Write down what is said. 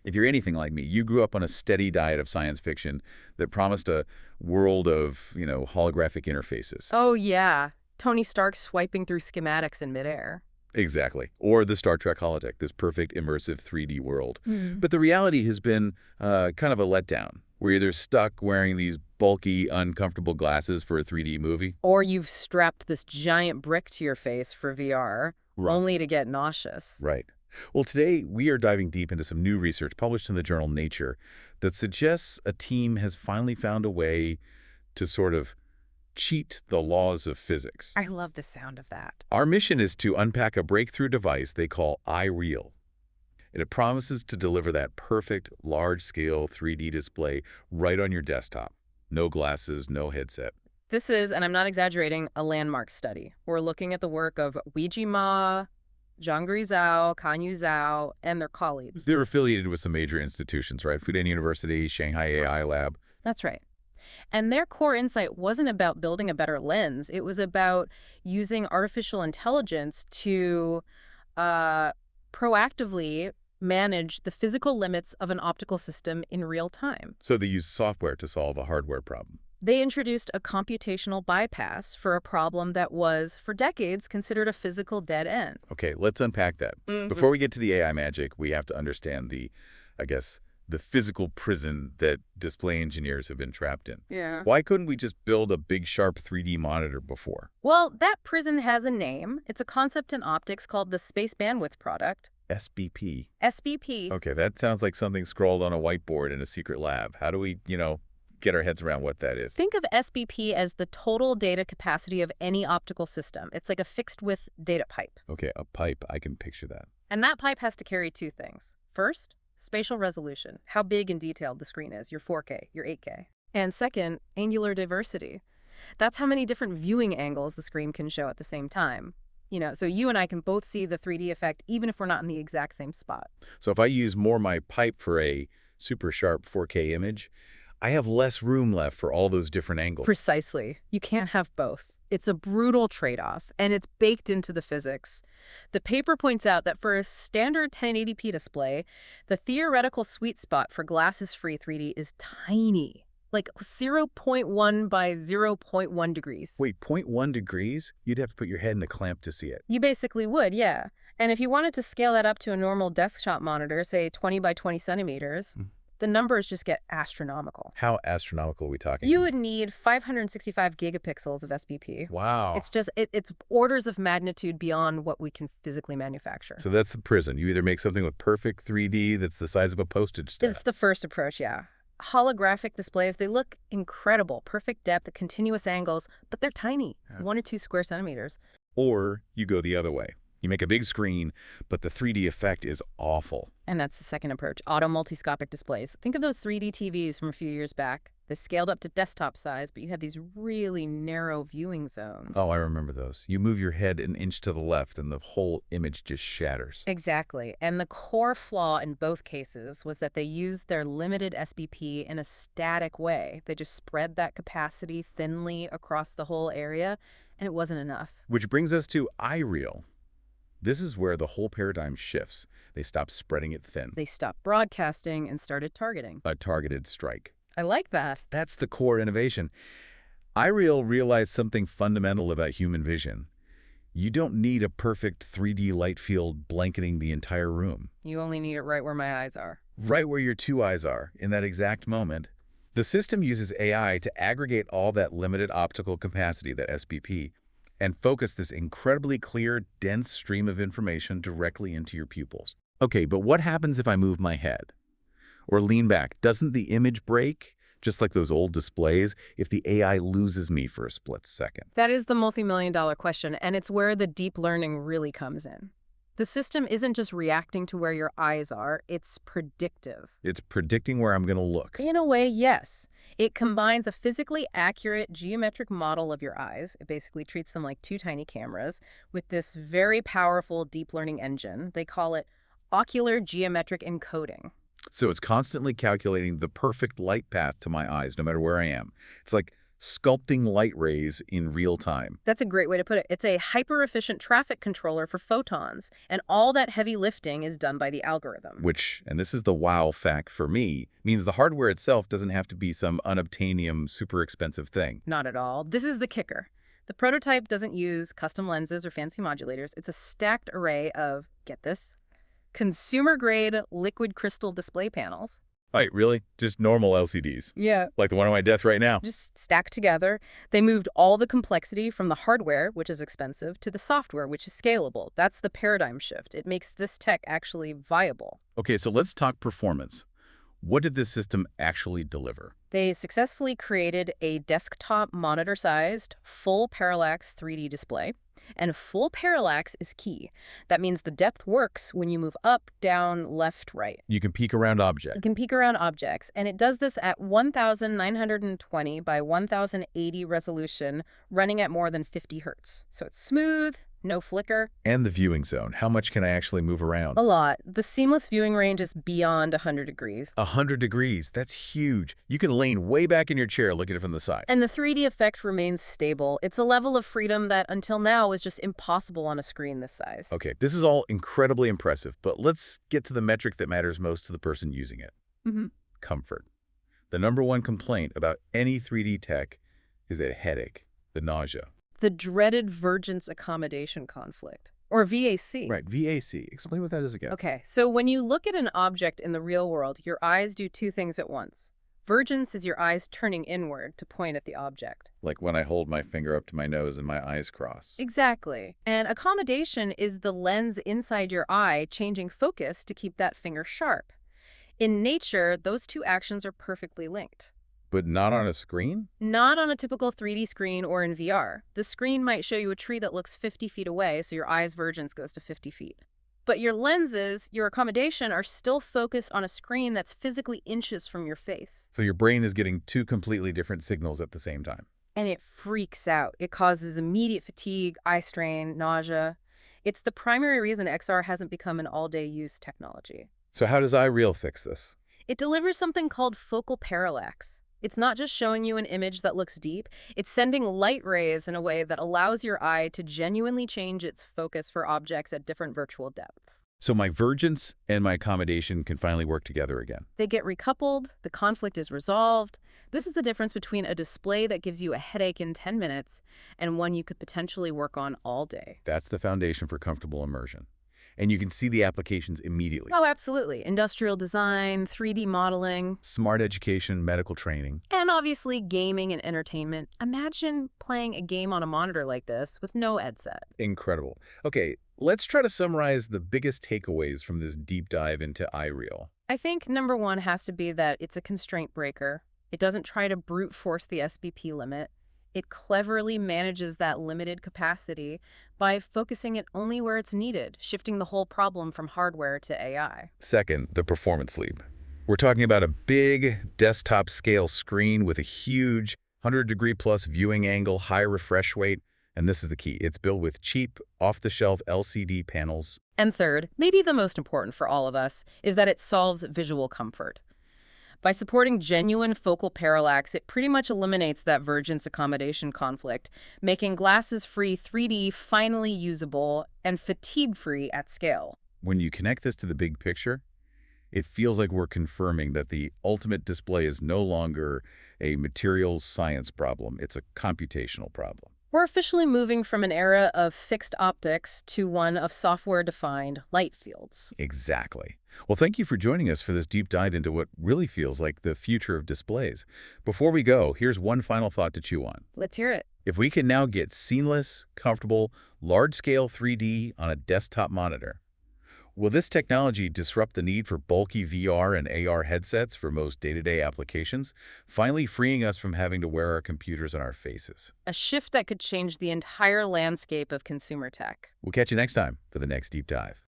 If you're anything like me, you grew up on a steady diet of science fiction that promised a world of, holographic interfaces. Oh, yeah. Tony Stark swiping through schematics in midair. Exactly. Or the Star Trek holodeck, this perfect immersive 3D world. Hmm. But the reality has been kind of a letdown. We're either stuck wearing these bulky, uncomfortable glasses for a 3D movie. Or you've strapped this giant brick to your face for VR, Right. only to get nauseous. Right. Well, today we are diving deep into some new research published in the journal Nature that suggests a team has finally found a way to sort of cheat the laws of physics. I love the sound of that. Our mission is to unpack a breakthrough device they call EyeReal. And it promises to deliver that perfect, large-scale 3D display right on your desktop. No glasses, no headset. This is, and I'm not exaggerating, a landmark study. We're looking at the work of Weijie Ma, Zhongri Zhao, Kanyu Zhao, and their colleagues. They're affiliated with some major institutions, right? Fudan University, Shanghai AI Lab. That's right. And their core insight wasn't about building a better lens. It was about using artificial intelligence to proactively manage the physical limits of an optical system in real time. So they use software to solve a hardware problem. They introduced a computational bypass for a problem that was, for decades, considered a physical dead end. Okay, let's unpack that. Before we get to the AI magic, we have to understand the physical prison that display engineers have been trapped in. Yeah. Why couldn't we just build a big, sharp 3D monitor before? Well, that prison has a name. It's a concept in optics called the space bandwidth product. SBP. SBP. Okay, that sounds like something scrawled on a whiteboard in a secret lab. How do we, get our heads around what that is? Think of SBP as the total data capacity of any optical system. It's like a fixed-width data pipe. Okay, a pipe. I can picture that. And that pipe has to carry two things. First, spatial resolution, how big and detailed the screen is, your 4K, your 8K. And second, angular diversity. That's how many different viewing angles the screen can show at the same time. So you and I can both see the 3D effect even if we're not in the exact same spot. So if I use more my pipe for a super sharp 4K image, I have less room left for all those different angles. Precisely. You can't have both. It's a brutal trade-off, and it's baked into the physics. The paper points out that for a standard 1080p display, the theoretical sweet spot for glasses-free 3D is tiny, like 0.1 by 0.1 degrees. Wait, 0.1 degrees? You'd have to put your head in a clamp to see it. You basically would, yeah. And if you wanted to scale that up to a normal desktop monitor, say 20 by 20 centimeters, the numbers just get astronomical. How astronomical are we talking? You would need 565 gigapixels of SBP. Wow. It's orders of magnitude beyond what we can physically manufacture. So that's the prison. You either make something with perfect 3D that's the size of a postage stamp. It's the first approach, yeah. Holographic displays, they look incredible, perfect depth, continuous angles, but they're tiny, 1 or 2 square centimeters. Or you go the other way. You make a big screen, but the 3D effect is awful. And that's the second approach, auto multiscopic displays. Think of those 3D TVs from a few years back. They scaled up to desktop size, but you had these really narrow viewing zones. Oh, I remember those. You move your head an inch to the left and the whole image just shatters. Exactly. And the core flaw in both cases was that they used their limited SBP in a static way. They just spread that capacity thinly across the whole area, and it wasn't enough. Which brings us to EyeReal. This is where the whole paradigm shifts. They stop spreading it thin. They stopped broadcasting and started targeting. A targeted strike. I like that. That's the core innovation. EyeReal realized something fundamental about human vision. You don't need a perfect 3D light field blanketing the entire room. You only need it right where my eyes are. Right where your two eyes are, in that exact moment. The system uses AI to aggregate all that limited optical capacity, that SBP, and focus this incredibly clear, dense stream of information directly into your pupils. Okay, but what happens if I move my head? Or lean back? Doesn't the image break? Just like those old displays, if the AI loses me for a split second. That is the multi-million-dollar question, and it's where the deep learning really comes in. The system isn't just reacting to where your eyes are, it's predictive. It's predicting where I'm going to look. In a way, yes. It combines a physically accurate geometric model of your eyes. It basically treats them like 2 tiny cameras with this very powerful deep learning engine. They call it ocular geometric encoding. So it's constantly calculating the perfect light path to my eyes, no matter where I am. It's like sculpting light rays in real time. That's a great way to put it. It's a hyper-efficient traffic controller for photons, and all that heavy lifting is done by the algorithm. Which, and this is the wow fact for me, means the hardware itself doesn't have to be some unobtainium, super expensive thing. Not at all. This is the kicker. The prototype doesn't use custom lenses or fancy modulators. It's a stacked array of, get this, consumer-grade liquid crystal display panels. Right, really? Just normal LCDs. Yeah. Like the one on my desk right now. Just stacked together. They moved all the complexity from the hardware, which is expensive, to the software, which is scalable. That's the paradigm shift. It makes this tech actually viable. Okay, so let's talk performance. What did this system actually deliver? They successfully created a desktop monitor-sized, full parallax 3D display. And full parallax is key. That means the depth works when you move up, down, left, right. You can peek around objects. You can peek around objects, and it does this at 1920 by 1080 resolution, running at more than 50 hertz. So it's smooth, no flicker. And the viewing zone. How much can I actually move around? A lot. The seamless viewing range is beyond 100 degrees. 100 degrees. That's huge. You can lean way back in your chair looking at it from the side. And the 3D effect remains stable. It's a level of freedom that until now was just impossible on a screen this size. Okay, this is all incredibly impressive, but let's get to the metric that matters most to the person using it. Comfort. The #1 complaint about any 3D tech is that headache, the nausea. The dreaded vergence accommodation conflict, or VAC. Right, VAC. Explain what that is again. Okay, so when you look at an object in the real world, your eyes do two things at once. Vergence is your eyes turning inward to point at the object. Like when I hold my finger up to my nose and my eyes cross. Exactly. And accommodation is the lens inside your eye changing focus to keep that finger sharp. In nature, those two actions are perfectly linked. But not on a screen? Not on a typical 3D screen or in VR. The screen might show you a tree that looks 50 feet away, so your eye's vergence goes to 50 feet. But your lenses, your accommodation, are still focused on a screen that's physically inches from your face. So your brain is getting two completely different signals at the same time. And it freaks out. It causes immediate fatigue, eye strain, nausea. It's the primary reason XR hasn't become an all-day use technology. So how does EyeReal fix this? It delivers something called focal parallax. It's not just showing you an image that looks deep, it's sending light rays in a way that allows your eye to genuinely change its focus for objects at different virtual depths. So my vergence and my accommodation can finally work together again. They get recoupled, the conflict is resolved. This is the difference between a display that gives you a headache in 10 minutes and one you could potentially work on all day. That's the foundation for comfortable immersion. And you can see the applications immediately. Oh, absolutely. Industrial design, 3D modeling. Smart education, medical training. And obviously gaming and entertainment. Imagine playing a game on a monitor like this with no headset. Incredible. Okay, let's try to summarize the biggest takeaways from this deep dive into EyeReal. I think #1 has to be that it's a constraint breaker. It doesn't try to brute force the SBP limit. It cleverly manages that limited capacity by focusing it only where it's needed, shifting the whole problem from hardware to AI. Second, the performance leap. We're talking about a big desktop-scale screen with a huge 100-degree-plus viewing angle, high refresh rate, and this is the key. It's built with cheap, off-the-shelf LCD panels. And third, maybe the most important for all of us, is that it solves visual comfort. By supporting genuine focal parallax, it pretty much eliminates that vergence accommodation conflict, making glasses-free 3D finally usable and fatigue-free at scale. When you connect this to the big picture, it feels like we're confirming that the ultimate display is no longer a materials science problem. It's a computational problem. We're officially moving from an era of fixed optics to one of software-defined light fields. Exactly. Well, thank you for joining us for this deep dive into what really feels like the future of displays. Before we go, here's one final thought to chew on. Let's hear it. If we can now get seamless, comfortable, large-scale 3D on a desktop monitor, will this technology disrupt the need for bulky VR and AR headsets for most day-to-day applications, finally freeing us from having to wear our computers on our faces? A shift that could change the entire landscape of consumer tech. We'll catch you next time for the next deep dive.